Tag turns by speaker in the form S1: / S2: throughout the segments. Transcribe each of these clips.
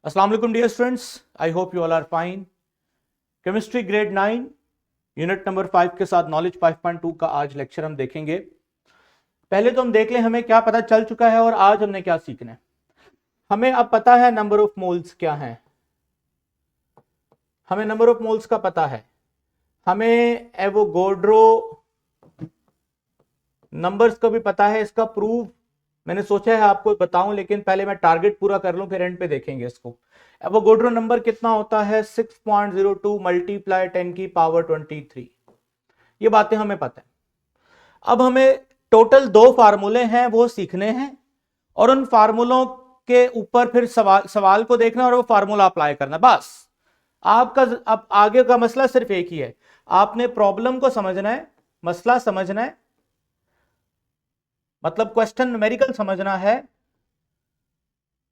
S1: अस्सलाम वालेकुम dear students, I hope you all are fine. Chemistry grade 9 unit number 5 के साथ नॉलेज 5.2 का आज लेक्चर हम देखेंगे। पहले तो हम देख लें हमें क्या पता चल चुका है और आज हमने क्या सीखना है। हमें अब पता है नंबर ऑफ मोल्स क्या है, हमें नंबर ऑफ मोल्स का पता है, हमें एवोगाड्रो नंबर्स का भी पता है। इसका प्रूफ मैंने सोचा है आपको बताऊं, लेकिन पहले मैं टारगेट पूरा कर लूं, फिर एंड पे देखेंगे इसको। एवोगाड्रो नंबर कितना होता है? 6.02 मल्टीप्लाई 10 की पावर 23। ये बातें हमें पता है। अब हमें टोटल 2 फार्मूले हैं वो सीखने हैं, और उन फार्मूलों के ऊपर फिर सवाल को देखना और वो फार्मूला अप्लाई करना। बस आपका अब आगे का मसला सिर्फ एक ही है, आपने प्रॉब्लम को समझना है, मसला समझना है, मतलब क्वेश्चन न्यूमेरिकल समझना है,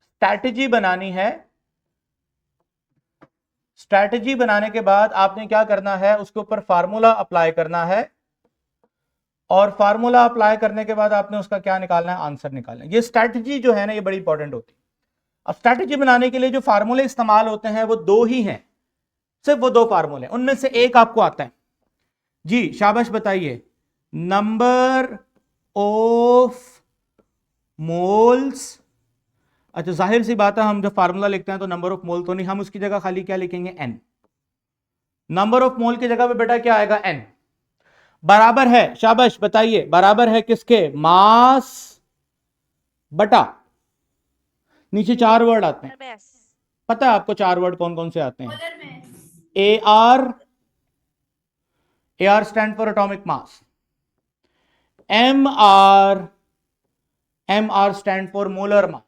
S1: स्ट्रैटेजी बनानी है। स्ट्रैटेजी बनाने के बाद आपने क्या करना है, उसके ऊपर फार्मूला अप्लाई करना है, और फार्मूला अप्लाई करने के बाद आपने उसका क्या निकालना है, आंसर निकालना है। ये स्ट्रैटेजी जो है ना, ये बड़ी इंपॉर्टेंट होती है। अब स्ट्रैटेजी बनाने के लिए जो फार्मूले इस्तेमाल होते हैं वो दो ही हैं, सिर्फ वो 2 फार्मूले, उनमें से एक आपको आता है। जी शाबाश, बताइए। Number of moles. अच्छा, जाहिर सी बात है, हम जब फार्मूला लिखते हैं तो नंबर ऑफ मोल तो नहीं, हम उसकी जगह खाली क्या लिखेंगे, एन। नंबर ऑफ मोल की जगह पे बेटा क्या आएगा, एन। बराबर है, शाबाश बताइए, बराबर है किसके, मास बटा, नीचे 4 वर्ड आते हैं, पता है आपको 4 वर्ड कौन कौन से आते हैं? A R stand for atomic mass, M R stand for molar mass,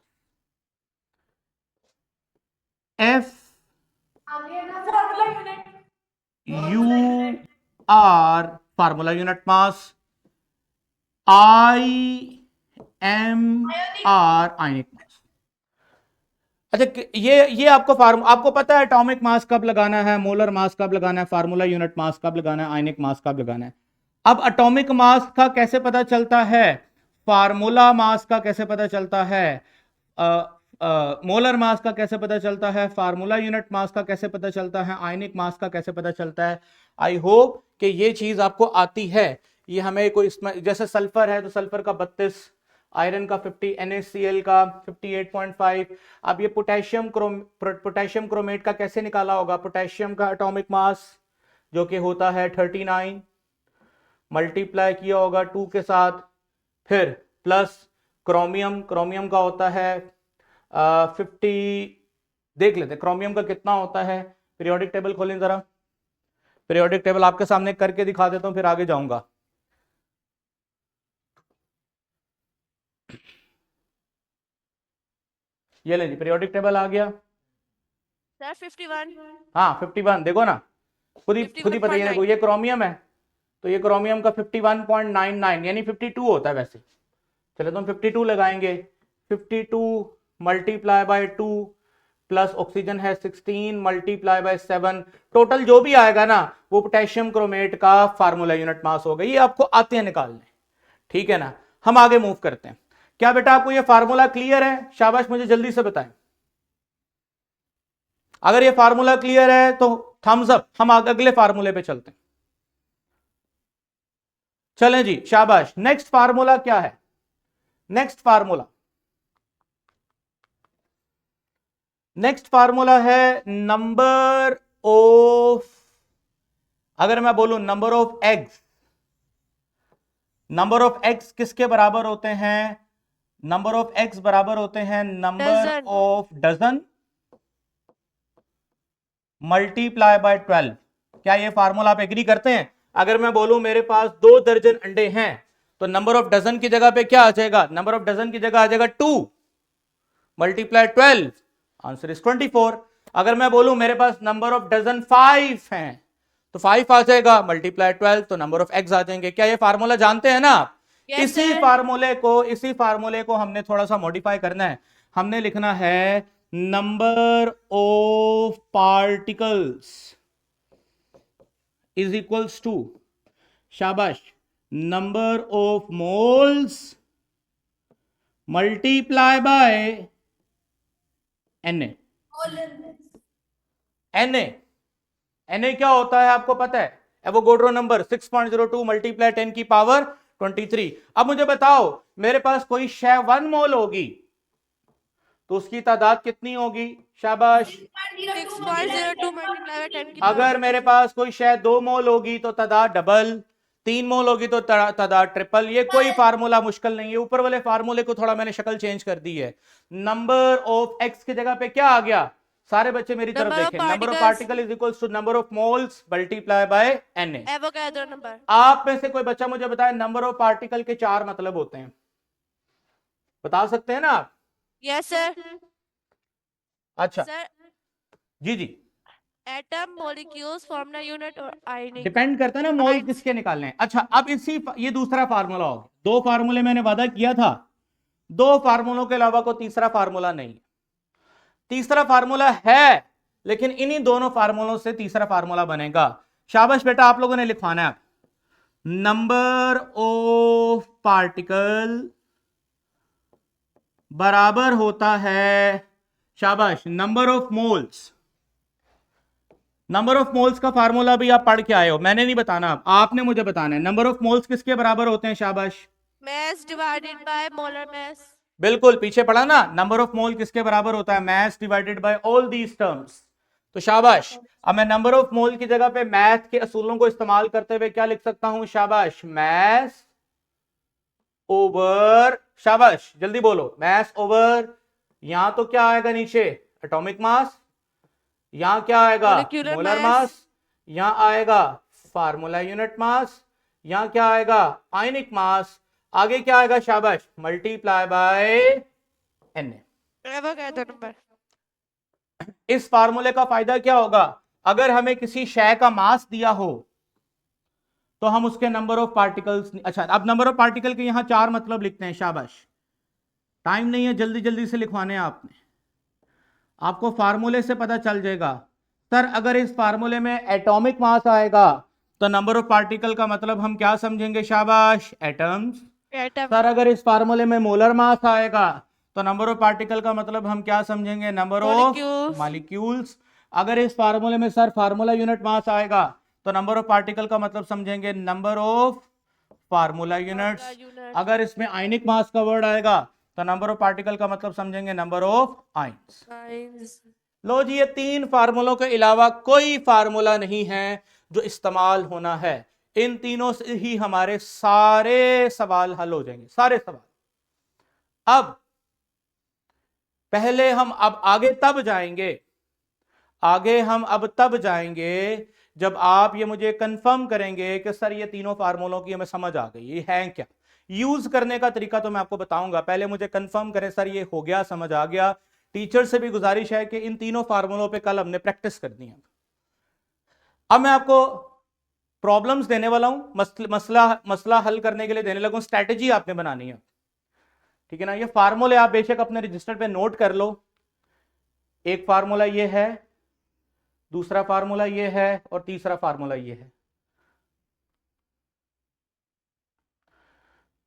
S1: F U R formula unit mass, I M R ionic mass. अच्छा, ये आपको पता है एटॉमिक मास कब लगाना है, मोलर मास कब लगाना है, फार्मूला यूनिट मास कब लगाना है, आयनिक मास कब लगाना है। अब एटॉमिक मास का कैसे पता चलता है, फार्मूला मास का कैसे पता चलता है, मोलर मास का कैसे पता चलता है, फार्मूला यूनिट मास का कैसे पता चलता है, आयनिक मास का कैसे पता चलता है। आई होप कि ये चीज आपको आती है। ये हमें कोई इसमें, जैसे सल्फर है तो सल्फर का 32, आयरन का 50, NaCl का 58.5। अब ये पोटेशियम क्रोमेट का कैसे निकाला होगा, पोटेशियम का एटॉमिक मास जो कि होता है 39, मल्टीप्लाई किया होगा 2 के साथ, फिर प्लस क्रोमियम का होता है 50। देख लेते क्रोमियम का कितना होता है, पीरियोडिक टेबल खोलें जरा, पीरियोडिक टेबल आपके सामने करके दिखा देता हूं, फिर आगे जाऊंगा। ये ले जी, पीरियोडिक टेबल आ गया
S2: सर 51।
S1: हाँ 51, देखो ना, खुद ही पता है, देखो ये क्रोमियम है, तो ये क्रोमियम का 51.99 यानी 52 होता है वैसे। चलो तो हम 52 लगाएंगे, 52 मल्टीप्लाई बाय 2 प्लस ऑक्सीजन है 16 मल्टीप्लाई बाय 7, टोटल जो भी आएगा ना वो पोटेशियम क्रोमेट का फार्मूला यूनिट मास होगा। ये आपको आते हैं निकालने, ठीक है ना। हम आगे मूव करते हैं। क्या बेटा आपको ये फार्मूला क्लियर है? शाबाश, मुझे जल्दी से बताएं। अगर ये फार्मूला क्लियर है तो थम्स अप, हम अगले फार्मूले पे चलते हैं। चलें जी, शाबाश। नेक्स्ट फार्मूला क्या है? नेक्स्ट फार्मूला है नंबर ऑफ, अगर मैं बोलूं नंबर ऑफ एग्स किसके बराबर होते हैं? नंबर ऑफ एग्स बराबर होते हैं number of dozen multiply by 12। क्या ये फार्मूला आप एग्री करते हैं? अगर मैं बोलूं मेरे पास 2 दर्जन अंडे हैं तो नंबर ऑफ डजन की जगह पे क्या आ जाएगा, नंबर ऑफ डजन की जगह आ जाएगा 2 मल्टीप्लाई 12, आंसर इज 24। अगर मैं बोलूं मेरे पास नंबर ऑफ डजन 5 हैं तो 5 आ जाएगा मल्टीप्लाई 12, तो नंबर ऑफ एग्स आ जाएंगे। क्या ये फार्मूला जानते हैं ना?
S2: yes,
S1: इसी फार्मूले को हमने थोड़ा सा मॉडिफाई करना है। हमने लिखना है number of particles is equals to, शाबाश, number of moles multiply by Na। Na क्या होता है आपको पता है? एवोगाड्रो नंबर 6.02 मल्टीप्लाई 10 की पावर 23। अब मुझे बताओ, मेरे पास कोई शय 1 मोल होगी तो उसकी तादाद कितनी होगी? शाबाश।
S2: 6.02 multiplied by 10 की
S1: अगर
S2: power
S1: मेरे
S2: 23।
S1: पास कोई शय 2 मोल होगी तो तादाद डबल, 3 मोल होगी तो तादाद ट्रिपल। ये कोई फार्मूला मुश्किल नहीं है, ऊपर वाले फार्मूले को थोड़ा मैंने शक्ल चेंज कर दी है। नंबर ऑफ एक्स की जगह पे क्या आ गया? सारे बच्चे मेरी तरफ
S2: Number of
S1: देखें। Number of
S2: particles,
S1: particle is equal to number of moles multiply by N A.
S2: Avogadro number।
S1: आप में से कोई बच्चा मुझे बताए नंबर ऑफ पार्टिकल के 4 मतलब होते हैं? बता सकते हैं ना आप?
S2: Yes sir।
S1: अच्छा
S2: Sir,
S1: जी जी,
S2: atom molecules form the unit or ionic।
S1: Depend करता है ना मोल किसके निकालने हैं। अच्छा अब ये दूसरा फार्मूला होगा। 2 फार्मूले मैंने वादा किया था, 2 फार्मूलों के अलावा कोई तीसरा फार्मूला नहीं। तीसरा फार्मूला है, लेकिन इन्हीं दोनों फार्मूलों से तीसरा फार्मूला बनेगा। शाबाश बेटा, आप लोगों ने लिखवाना है। नंबर ऑफ पार्टिकल बराबर होता है, शाबाश, number of moles. Number of moles का फार्मूला भी आप पढ़ के आए हो, मैंने नहीं बताना, आपने मुझे बताना है। नंबर ऑफ मोल्स किसके बराबर होते हैं? शाबाश,
S2: Mass divided by molar mass।
S1: बिल्कुल पीछे पढ़ा ना। नंबर ऑफ मोल किसके बराबर होता है? Math divided by all these terms. तो शाबाश, अब मैं नंबर ऑफ मोल की जगह पे मैथ के असूलों को इस्तेमाल करते हुए क्या लिख सकता हूं? शाबाश, मैथ ओवर, शाबाश जल्दी बोलो, मैथ ओवर, यहां तो क्या आएगा नीचे? Atomic mass. यहां क्या आएगा?
S2: Molecular
S1: molar
S2: mass।
S1: मास। यहां आएगा फार्मूला यूनिट मास। यहां क्या आएगा? आयनिक मास। आगे क्या आएगा? शाबाश, multiply by N.
S2: Avogadro number।
S1: इस फार्मूले का फायदा क्या होगा? अगर हमें किसी शय का मास दिया हो तो हम उसके नंबर ऑफ पार्टिकल्स, अच्छा अब नंबर ऑफ पार्टिकल के यहां 4 मतलब लिखते हैं। शाबाश, टाइम नहीं है, जल्दी जल्दी से लिखवाने हैं आपने। आपको फार्मूले से पता चल जाएगा। सर अगर इस फार्मूले में एटॉमिक मास आएगा तो नंबर ऑफ पार्टिकल का मतलब हम क्या समझेंगे? शाबाश, एटम्स।
S2: Atom।
S1: सर अगर इस फार्मूले में मोलर मास आएगा तो नंबर ऑफ पार्टिकल का मतलब हम क्या समझेंगे? Number of
S2: Molecules।
S1: मॉलिक्यूल्स। अगर इस फार्मूले में सर फार्मूला यूनिट मास आएगा तो नंबर ऑफ पार्टिकल का मतलब समझेंगे number of formula units.
S2: units।
S1: अगर इसमें आयनिक मास का वर्ड आएगा तो नंबर ऑफ पार्टिकल का मतलब समझेंगे नंबर ऑफ आयंस।
S2: Lines।
S1: लो जी, ये 3 फार्मूलों के अलावा कोई फार्मूला नहीं है जो इस्तेमाल होना है। इन तीनों से ही हमारे सारे सवाल हल हो जाएंगे, सारे सवाल। अब पहले हम अब आगे तब जाएंगे, आगे हम अब तब जाएंगे जब आप ये मुझे कंफर्म करेंगे कि सर ये तीनों फार्मूलों की हमें समझ आ गई, ये हैं क्या। यूज करने का तरीका तो मैं आपको बताऊंगा, पहले मुझे कंफर्म करें सर ये हो गया, समझ आ गया। टीचर से भी गुजारिश है कि इन तीनों फार्मूलों पे कल हमने प्रैक्टिस करनी है। अब मैं आपको प्रॉब्लम्स देने वाला हूं, मसला हल करने के लिए देने लगा हूं, स्ट्रैटेजी आपने बनानी है, ठीक है ना। ये फार्मूले आप बेशक अपने रजिस्टर पे नोट कर लो। एक फार्मूला ये है, दूसरा फार्मूला ये है और तीसरा फार्मूला ये है।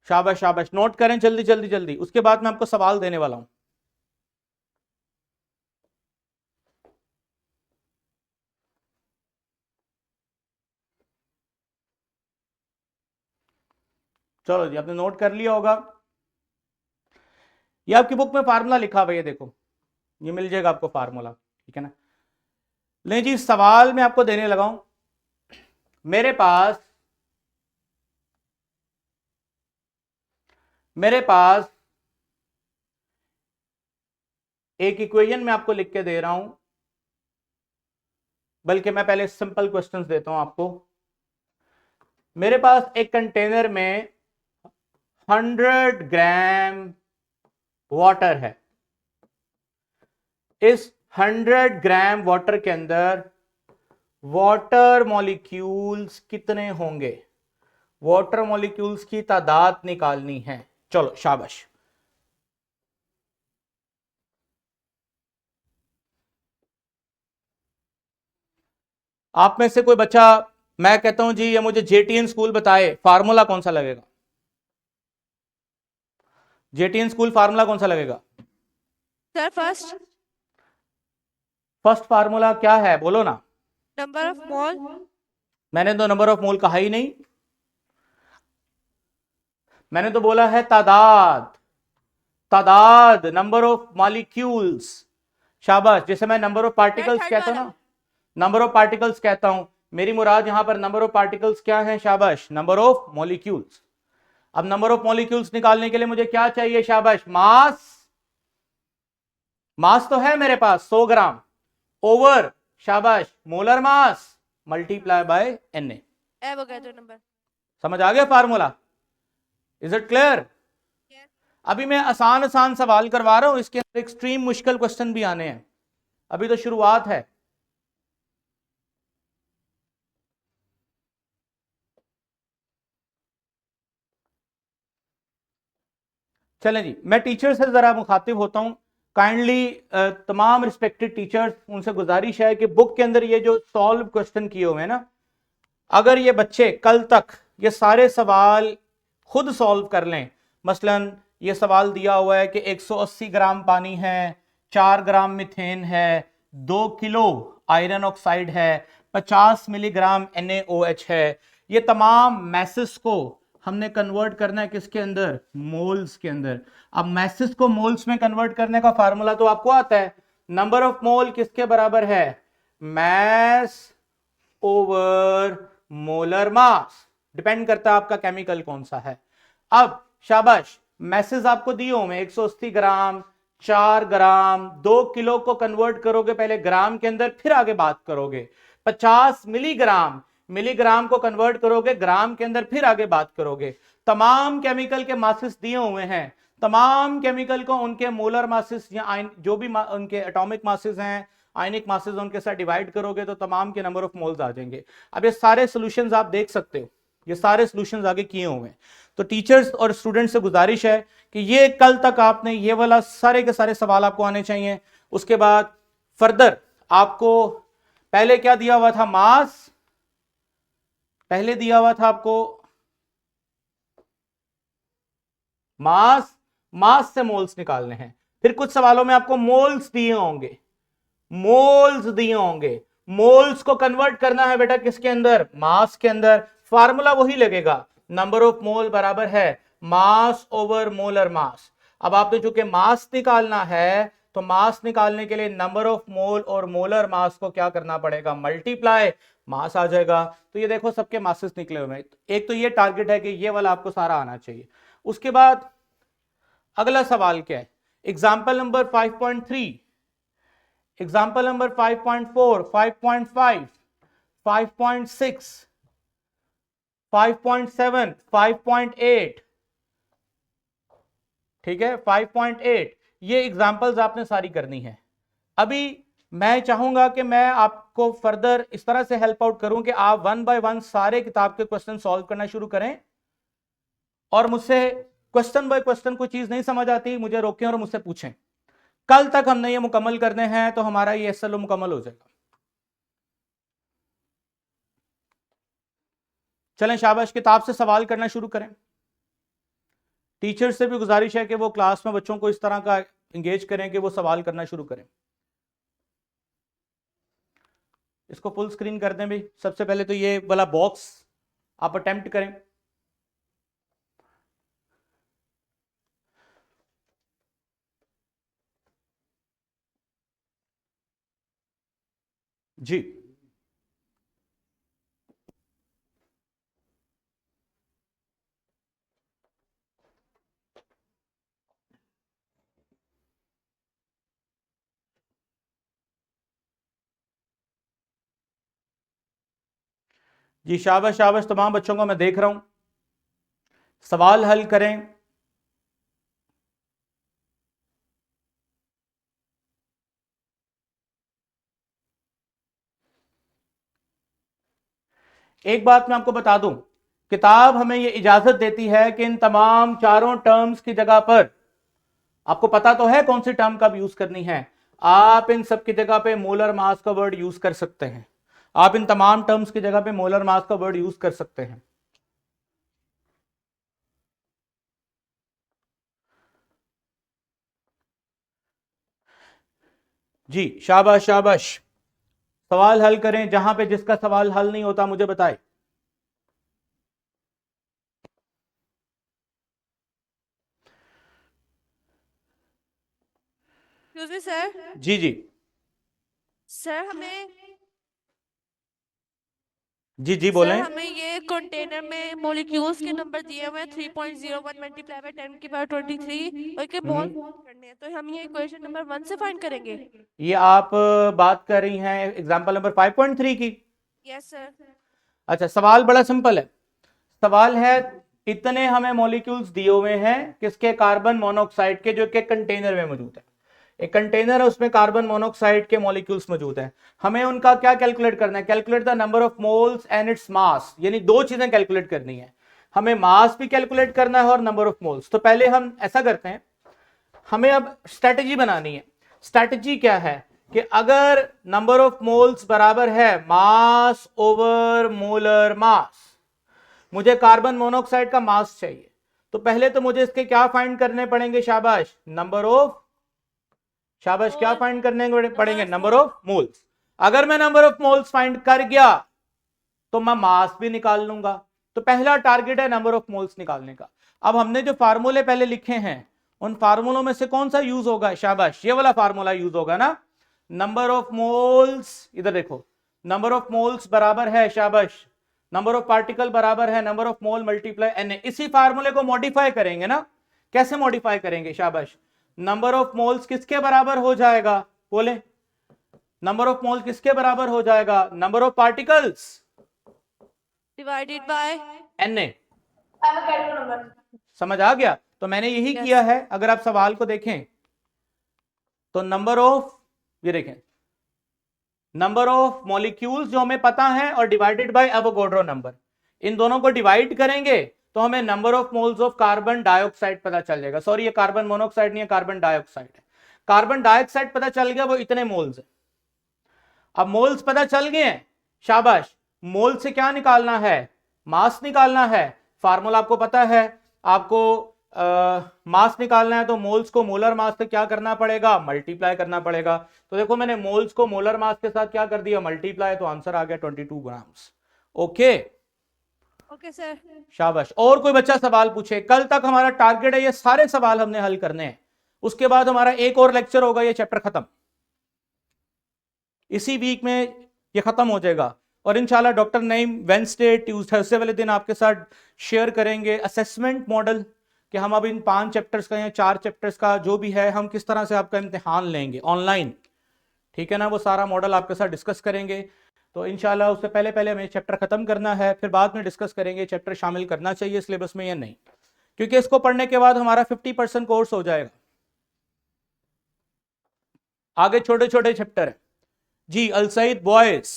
S1: शाबाश शाबाश, नोट करें जल्दी जल्दी जल्दी, उसके बाद मैं आपको सवाल देने वाला हूं। चलो जी, आपने नोट कर लिया होगा। ये आपकी बुक में फार्मूला लिखा हुआ है, ये देखो, ये मिल जाएगा आपको फार्मूला, ठीक है ना। ले जी, सवाल मैं आपको देने लगा हूं। मेरे पास एक इक्वेशन मैं आपको लिख के दे रहा हूं, बल्कि मैं पहले सिंपल क्वेश्चंस देता हूं आपको। मेरे पास एक कंटेनर में 100 ग्राम वाटर है। इस 100 ग्राम वाटर के अंदर वाटर मॉलिक्यूल्स कितने होंगे? वाटर मॉलिक्यूल्स की तादाद निकालनी है। चलो शाबाश। आप में से कोई बच्चा, मैं कहता हूं जी ये मुझे जेटीएन स्कूल बताए फार्मूला कौन सा लगेगा? जेटीएन स्कूल फार्मूला कौन सा लगेगा?
S2: सर फर्स्ट
S1: फर्स्ट फार्मूला क्या है बोलो ना।
S2: Number of mole.
S1: मैंने तो नंबर ऑफ मोल कहा ही नहीं, मैंने तो बोला है तादाद, तादाद, नंबर ऑफ मॉलिक्यूल्स। शाबाश, जैसे मैं नंबर ऑफ पार्टिकल्स
S2: थर्ड
S1: कहता हूं
S2: वाला.
S1: ना, नंबर ऑफ पार्टिकल्स कहता हूं, मेरी मुराद यहां पर नंबर ऑफ पार्टिकल्स क्या है? शाबाश, नंबर ऑफ मॉलिक्यूल्स। अब नंबर ऑफ मॉलिक्यूल्स निकालने के लिए मुझे क्या चाहिए? शाबाश, मास। मास तो है मेरे पास 100 ग्राम, ओवर, शाबाश, molar mass multiply by Na।
S2: Avogadro number.
S1: समझ आ गया formula? Is it clear?
S2: Yes.
S1: अभी मैं आसान आसान सवाल करवा रहा हूं, इसके अंदर एक्सट्रीम मुश्किल क्वेश्चन भी आने हैं, अभी तो शुरुआत है। चलें जी, मैं टीचर से जरा मुखातिब होता हूं। काइंडली तमाम रिस्पेक्टेड टीचर्स, उनसे गुजारिश है कि बुक के अंदर ये जो सॉल्व क्वेश्चन किए हुए हैं ना, अगर ये बच्चे कल तक ये सारे सवाल खुद सॉल्व कर लें, मसलन ये सवाल दिया हुआ है कि 180 ग्राम पानी है, 4 ग्राम मिथेन है, 2 किलो आयरन ऑक्साइड है, 50 मिलीग्राम NaOH है, ये तमाम मैसेस को हमने कन्वर्ट करना है किसके अंदर? मोल्स के अंदर। अब मैसेस को मोल्स में कन्वर्ट करने का फार्मूला तो आपको आता है, नंबर ऑफ मोल किसके बराबर है? Mass over molar mass. Depend करता है आपका केमिकल कौन सा है। अब शाबाश, मैसेज आपको दिए हुए 180 ग्राम, 4 ग्राम, 2 किलो को कन्वर्ट करोगे पहले ग्राम के अंदर, फिर आगे बात करोगे। 50 मिलीग्राम, मिलीग्राम को कन्वर्ट करोगे ग्राम के अंदर, फिर आगे बात करोगे। तमाम केमिकल के मासेस दिए हुए हैं, तमाम केमिकल को उनके मोलर मासेस या जो भी उनके एटॉमिक मासेस हैं, आयनिक मासेस, उनके साथ डिवाइड करोगे तो तमाम के नंबर ऑफ मोल्स आ जाएंगे। अब ये सारे सॉल्यूशंस आप देख सकते हो, ये सारे सॉल्यूशंस आगे किए हुए हैं। तो टीचर्स और स्टूडेंट्स से गुजारिश है कि ये कल तक आपने ये वाला सारे के सारे सवाल आपको आने चाहिए। उसके बाद फर्दर आपको पहले क्या दिया हुआ था? मास। पहले दिया हुआ था आपको मास, मास से मोल्स निकालने हैं। फिर कुछ सवालों में आपको मोल्स दिए होंगे, मोल्स दिए होंगे, मोल्स को कन्वर्ट करना है बेटा किसके अंदर? मास के अंदर। फार्मूला वही लगेगा, नंबर ऑफ मोल बराबर है मास ओवर मोलर मास। अब आपने चूंकि मास निकालना है, तो मास निकालने के लिए नंबर ऑफ मोल और मोलर मास को क्या करना पड़ेगा? मल्टीप्लाई, मास आ जाएगा। तो ये देखो सबके मासेस निकले हुए हैं। एक तो ये टारगेट है कि ये वाला आपको सारा आना चाहिए। उसके बाद अगला सवाल क्या है? एग्जाम्पल नंबर 5.3, एग्जाम्पल नंबर 5.4, 5.5, 5.6, 5.7, 5.8, ठीक है, 5.8, ये एग्जाम्पल्स आपने सारी करनी है। अभी मैं चाहूंगा कि मैं आपको फर्दर इस तरह से हेल्प आउट करूं कि आप वन बाय वन सारे किताब के क्वेश्चन सॉल्व करना शुरू करें, और मुझसे क्वेश्चन बाय क्वेश्चन कोई चीज नहीं समझ आती मुझे रोकें और मुझसे पूछें। कल तक हमने ये मुकम्मल करने हैं तो हमारा ये SLO मुकम्मल हो जाएगा। चलें शाबाश, किताब से सवाल करना शुरू करें। टीचर से भी गुजारिश है कि वो क्लास में बच्चों को इस तरह का एंगेज करें कि वो सवाल करना शुरू करें। इसको फुल स्क्रीन कर दें भाई। सबसे पहले तो ये वाला बॉक्स आप अटेम्प्ट करें। जी, जी, शाबाश शाबाश, तमाम बच्चों को मैं देख रहा हूं, सवाल हल करें। एक बात मैं आपको बता दूं, किताब हमें यह इजाजत देती है कि इन तमाम चारों टर्म्स की जगह पर, आपको पता तो है कौन सी टर्म कब यूज करनी है, आप इन सब की जगह पे मोलर मास का वर्ड यूज कर सकते हैं। आप इन तमाम टर्म्स की जगह पे मोलर मास का वर्ड यूज कर सकते हैं। जी शाबाश शाबाश। सवाल हल करें, जहां पे जिसका सवाल हल नहीं होता मुझे बताए।
S2: Excuse me sir.
S1: जी जी
S2: सर हमें
S1: जी जी
S2: सर
S1: बोलें।
S2: हमें ये कंटेनर में मॉलिक्यूल्स के नंबर दिए हुए हैं 3.01 मल्टीप्लाई बाय 10 की पावर 23 और के मोल करने हैं, तो हम ये इक्वेशन नंबर 1 से फाइंड करेंगे।
S1: ये आप बात कर रही हैं एग्जाम्पल नंबर 5.3 की।
S2: Yes sir.
S1: अच्छा, सवाल बड़ा सिंपल है। सवाल है, इतने हमें मॉलिक्यूल्स दिए हुए हैं किसके, कार्बन मोनोऑक्साइड के, जो कि कंटेनर में मौजूद है। एक कंटेनर है, उसमें कार्बन मोनोऑक्साइड के मॉलिक्यूल्स मौजूद हैं। हमें उनका क्या कैलकुलेट करना है, calculate the number of moles and its mass, यानी दो चीजें कैलकुलेट करनी है। हमें मास भी कैलकुलेट करना है और नंबर ऑफ मोल्स। तो पहले हम ऐसा करते हैं, हमें अब स्ट्रेटजी बनानी है। स्ट्रेटजी क्या है कि अगर नंबर ऑफ मोल्स बराबर है मास ओवर मोलर मास, मुझे कार्बन मोनोऑक्साइड का मास चाहिए, तो पहले तो मुझे इसके क्या फाइंड करने पड़ेंगे, शाबाश, नंबर ऑफ, शाबाश, क्या
S2: मोल
S1: फाइंड करने
S2: नंबर
S1: पड़ेंगे,
S2: of
S1: number
S2: mole.
S1: Of moles. अगर मैं नंबर ऑफ मोल्स फाइंड कर गया तो मैं मास भी निकाल लूंगा। तो पहला टारगेट है नंबर ऑफ मोल्स निकालने का। अब हमने जो फार्मूले पहले लिखे हैं, उन फार्मूलों में से कौन सा यूज होगा, शाबाश, ये वाला फार्मूला यूज होगा ना। नंबर ऑफ मोल्स, इधर देखो, नंबर ऑफ मोल्स बराबर है, शाबाश, नंबर ऑफ पार्टिकल बराबर है number of mole multiply N. इसी फार्मूले को मॉडिफाई करेंगे ना। कैसे मॉडिफाई करेंगे, शाबाश, नंबर ऑफ मोल्स किसके बराबर हो जाएगा, बोले, नंबर ऑफ मोल्स किसके बराबर हो जाएगा, number of particles
S2: divided by
S1: N A. समझ आ गया। तो मैंने यही किया है। अगर आप सवाल को देखें तो नंबर ऑफ, ये देखें, नंबर ऑफ मॉलिक्यूल्स जो हमें पता है और डिवाइडेड बाय एवोगाड्रो नंबर, इन दोनों को डिवाइड करेंगे तो हमें number of moles of carbon dioxide पता चल जाएगा। सॉरी, ये कार्बन मोनोऑक्साइड नहीं है, कार्बन डाइऑक्साइड है। कार्बन डाइऑक्साइड पता चल गया, वो इतने मोल्स है। अब मोल्स पता चल गए हैं, शाबाश, मोल से क्या निकालना है, मास निकालना है। फार्मूला आपको पता है। आपको मास निकालना है तो मोल्स को मोलर मास से क्या करना पड़ेगा, मल्टीप्लाई करना पड़ेगा। तो देखो, मैंने मोल्स को मोलर मास के साथ क्या कर दिया, मल्टीप्लाई, तो आंसर आ गया 22 ग्राम्स। Okay,
S2: okay sir.
S1: शाबाश। और कोई बच्चा सवाल पूछे। कल तक हमारा टारगेट है ये सारे सवाल हमने हल करने हैं। उसके बाद हमारा एक और लेक्चर होगा, ये चैप्टर खत्म, इसी वीक में ये खत्म हो जाएगा। और इंशाल्लाह डॉक्टर नईम वेंसडे थर्सडे वाले दिन आपके साथ शेयर करेंगे असेसमेंट मॉडल, कि हम अब इन 5 चैप्टर्स का या 4 चैप्टर्स का जो भी है, हम किस तरह से आपका इम्तिहान लेंगे ऑनलाइन, ठीक है ना। वो सारा मॉडल आपके साथ डिस्कस करेंगे। तो इंशाल्लाह उससे पहले पहले हमें चैप्टर खत्म करना है, फिर बाद में डिस्कस करेंगे चैप्टर शामिल करना चाहिए सिलेबस में या नहीं, क्योंकि इसको पढ़ने के बाद हमारा 50% कोर्स हो जाएगा। आगे छोटे छोटे चैप्टर है। जी अलसईद बॉयज,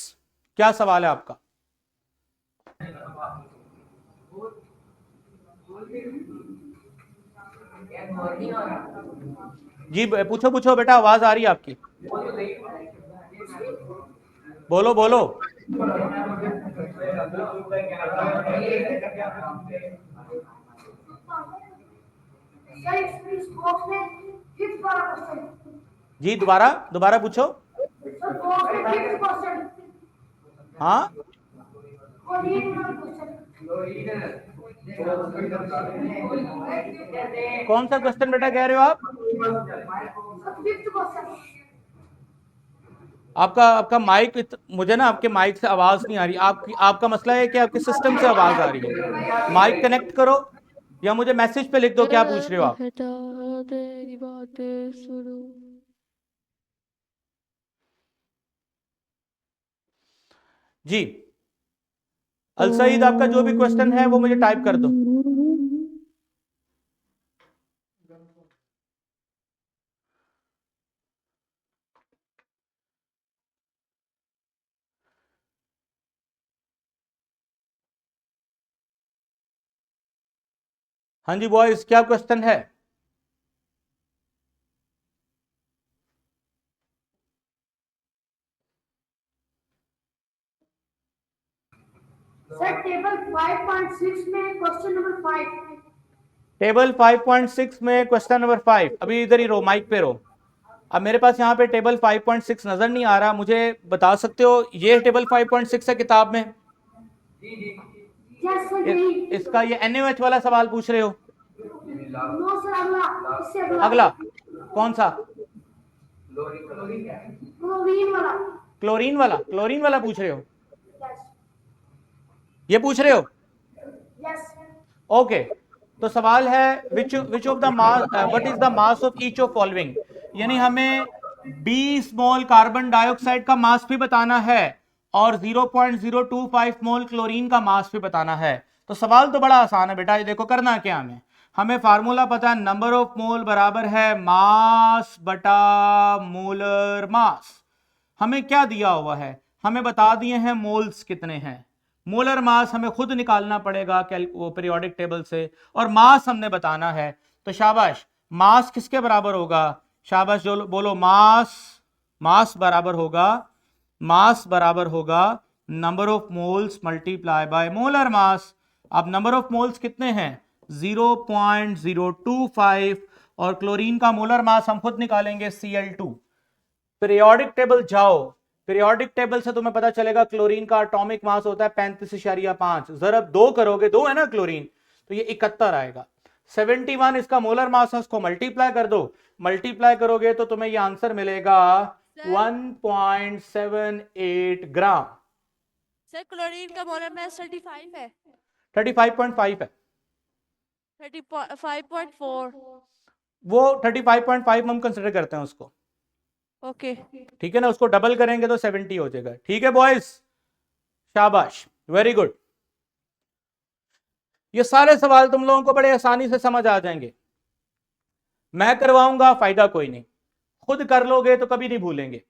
S1: क्या सवाल है आपका। जी पूछो पूछो बेटा, आवाज आ रही है आपकी, बोलो बोलो। जी दोबारा दोबारा पूछो। हाँ, कौन सा क्वेश्चन बेटा कह रहे हो आप। आपका आपका माइक मुझे ना आपके माइक से आवाज नहीं आ रही। आपकी आपका मसला है कि आपके सिस्टम से आवाज आ रही है। माइक कनेक्ट करो या मुझे मैसेज पे लिख दो क्या पूछ रहे हो आप।
S2: तेरी बातें सुनो।
S1: जी अलसईद, आपका जो भी क्वेश्चन है वो मुझे टाइप कर दो। हाँ जी बॉयज, क्या क्वेश्चन है।
S3: सर टेबल 5.6 में क्वेश्चन नंबर 5।
S1: टेबल 5.6 में क्वेश्चन नंबर 5, अभी इधर ही रहो, माइक पे रहो। अब मेरे पास यहाँ पे टेबल 5.6 नजर नहीं आ रहा, मुझे बता सकते हो ये टेबल 5.6 है किताब में?
S3: यस सर यही।
S1: इसका ये NaOH वाला सवाल पूछ रहे हो?
S3: नो सर अगला, इससे अगला।
S1: अगला कौन सा?
S3: क्लोरीन वाला।
S1: क्लोरीन वाला? क्लोरीन वाला पूछ रहे हो?
S3: यस
S1: ये पूछ रहे हो?
S3: यस।
S1: ओके, तो सवाल है which of the mass, what is the mass of each of following, यानी हमें 20 मोल कार्बन डाइऑक्साइड का मास भी बताना है और 0.025 मोल क्लोरीन का मास भी बताना है। तो सवाल तो बड़ा आसान है बेटा, ये देखो करना क्या हमें फार्मूला पता है, नंबर ऑफ मोल बराबर है मास बटा मोलर मास। हमें क्या दिया हुआ है, हमें बता दिए हैं मोल्स कितने हैं, मोलर मास हमें खुद निकालना पड़ेगा वो पीरियोडिक टेबल से, और मास हमने बताना है। तो शाबाश, मास किसके बराबर होगा? शाबाश जो बोलो, मास बराबर होगा number of moles multiply by molar mass. अब नंबर ऑफ मोल्स कितने हैं? 0.025, और क्लोरीन का मोलर मास हम खुद निकालेंगे Cl2। पीरियोडिक टेबल जाओ, पीरियोडिक टेबल से तुम्हें पता चलेगा क्लोरीन का एटॉमिक मास होता है 35.5, जरा 2 करोगे, 2 है ना क्लोरीन, तो ये 71 आएगा। 71 इसका मोलर मास है, उसको मल्टीप्लाई कर दो, मल्टीप्लाई करोगे तो तुम्हें ये आंसर मिलेगा 1.78 ग्राम।
S2: सर क्लोरीन का मोलर मास 35 है।
S1: 35.5 है
S2: 35.4।
S1: वो, 35.5 हम कंसिडर करते हैं उसको,
S2: ओके
S1: ठीक है ना, उसको डबल करेंगे तो 70 हो जाएगा। ठीक है बॉयज, शाबाश, वेरी गुड। ये सारे सवाल तुम लोगों को बड़े आसानी से समझ आ जाएंगे, मैं करवाऊंगा, फायदा कोई नहीं, खुद कर लोगे तो कभी नहीं भूलेंगे।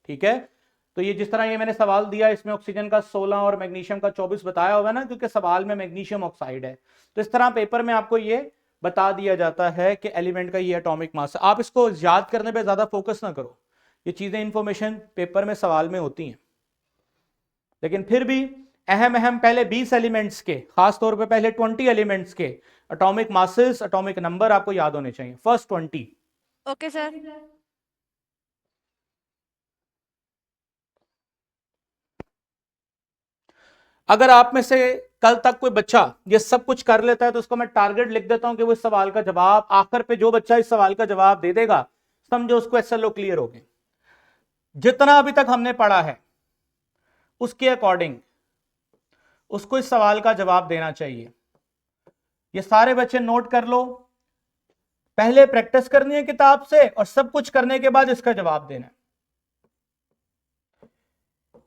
S1: ठीक है, तो ये जिस तरह ये मैंने सवाल दिया, इसमें ऑक्सीजन का 16 और मैग्नीशियम का 24 बताया होगा ना, क्योंकि सवाल में मैग्नीशियम ऑक्साइड है। तो इस तरह पेपर में आपको ये बता दिया जाता है कि एलिमेंट का ये एटॉमिक मास। आप इसको याद करने पे ज्यादा फोकस ना करो, ये चीजें इंफॉर्मेशन पेपर में सवाल में होती हैं, लेकिन फिर भी अहम पहले 20 एलिमेंट्स के, खास तौर पे पहले 20 एलिमेंट्स के एटॉमिक मासेस, एटॉमिक नंबर आपको याद होने चाहिए, फर्स्ट 20।
S2: Okay sir.
S1: अगर आप में से कल तक कोई बच्चा ये सब कुछ कर लेता है तो उसको मैं टारगेट लिख देता हूं कि वो इस सवाल का जवाब, आखिर पे जो बच्चा इस सवाल का जवाब दे देगा, समझो उसको SLO क्लियर हो गए। जितना अभी तक हमने पढ़ा है उसके अकॉर्डिंग उसको इस सवाल का जवाब देना चाहिए। ये सारे बच्चे नोट कर लो, पहले प्रैक्टिस करनी है किताब से और सब कुछ करने के बाद इसका जवाब देना है।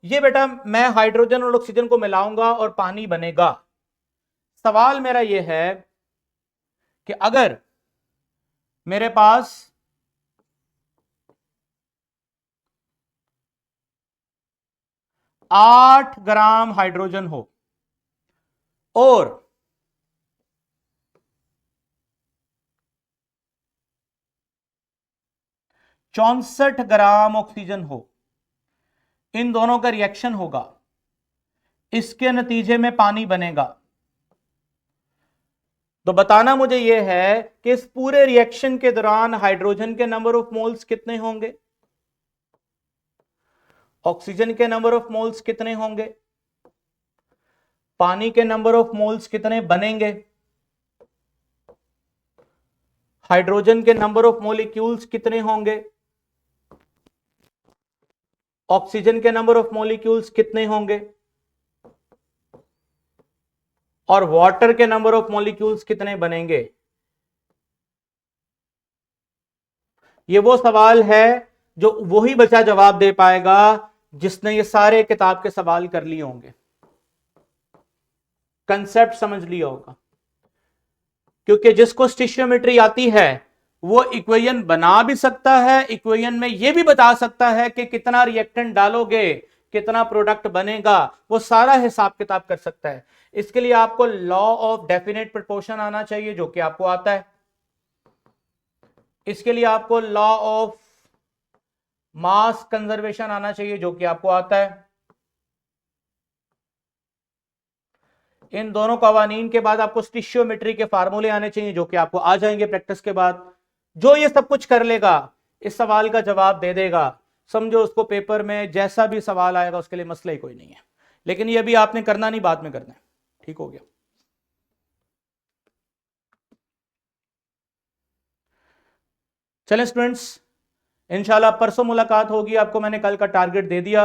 S1: ये बेटा मैं हाइड्रोजन और ऑक्सीजन को मिलाऊंगा और पानी बनेगा। सवाल मेरा ये है कि अगर मेरे पास 8 ग्राम हाइड्रोजन हो और 64 ग्राम ऑक्सीजन हो, इन दोनों का रिएक्शन होगा, इसके नतीजे में पानी बनेगा, तो बताना मुझे यह है कि इस पूरे रिएक्शन के दौरान हाइड्रोजन के नंबर ऑफ मोल्स कितने होंगे, ऑक्सीजन के नंबर ऑफ मोल्स कितने होंगे, पानी के नंबर ऑफ मोल्स कितने बनेंगे, हाइड्रोजन के नंबर ऑफ मॉलिक्यूल्स कितने होंगे, ऑक्सीजन के नंबर ऑफ मॉलिक्यूल्स कितने होंगे और वाटर के नंबर ऑफ मॉलिक्यूल्स कितने बनेंगे? ये वो सवाल है जो वही बच्चा जवाब दे पाएगा जिसने ये सारे किताब के सवाल कर लिए होंगे, कंसेप्ट समझ लिया होगा। क्योंकि जिसको स्टिशियोमेट्री आती है वो इक्वेशन बना भी सकता है, इक्वेशन में ये भी बता सकता है कि कितना रिएक्टेंट डालोगे, कितना प्रोडक्ट बनेगा, वो सारा हिसाब किताब कर सकता है। इसके लिए आपको लॉ ऑफ डेफिनेट प्रोपोर्शन आना चाहिए जो कि आपको आता है। इसके लिए आपको लॉ ऑफ मास कंजर्वेशन आना चाहिए जो कि आपको आता है। इन दोनों कवानीन के बाद आपको स्टिशियोमेट्री के फार्मूले आने चाहिए जो कि आपको आ जाएंगे प्रैक्टिस के बाद। जो ये सब कुछ कर लेगा इस सवाल का जवाब दे देगा, समझो उसको पेपर में जैसा भी सवाल आएगा उसके लिए मसला ही कोई नहीं है। लेकिन ये अभी आपने करना नहीं, बाद में करना है। ठीक हो गया? चलें स्टूडेंट्स, इंशाल्लाह परसों मुलाकात होगी। आपको मैंने कल का टारगेट दे दिया।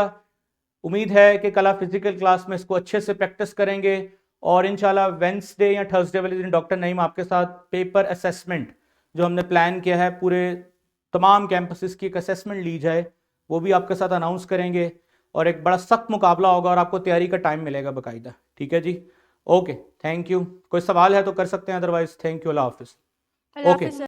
S1: उम्मीद है कि कल आप फिजिकल क्लास में इसको अच्छे से प्रैक्टिस करेंगे और इंशाल्लाह वेंसडे या थर्सडे वाले दिन डॉक्टर नईम आपके साथ पेपर असेसमेंट जो हमने प्लान किया है, पूरे तमाम कैंपसेस की एक असेसमेंट ली जाए, वो भी आपके साथ अनाउंस करेंगे और एक बड़ा सख्त मुकाबला होगा और आपको तैयारी का टाइम मिलेगा बाकायदा। ठीक है जी? Okay, thank you. कोई सवाल है तो कर सकते हैं, अदरवाइज थैंक यू, अल्लाह हाफिज़।
S2: अल्लाह
S1: ओके।
S2: हाफिज़।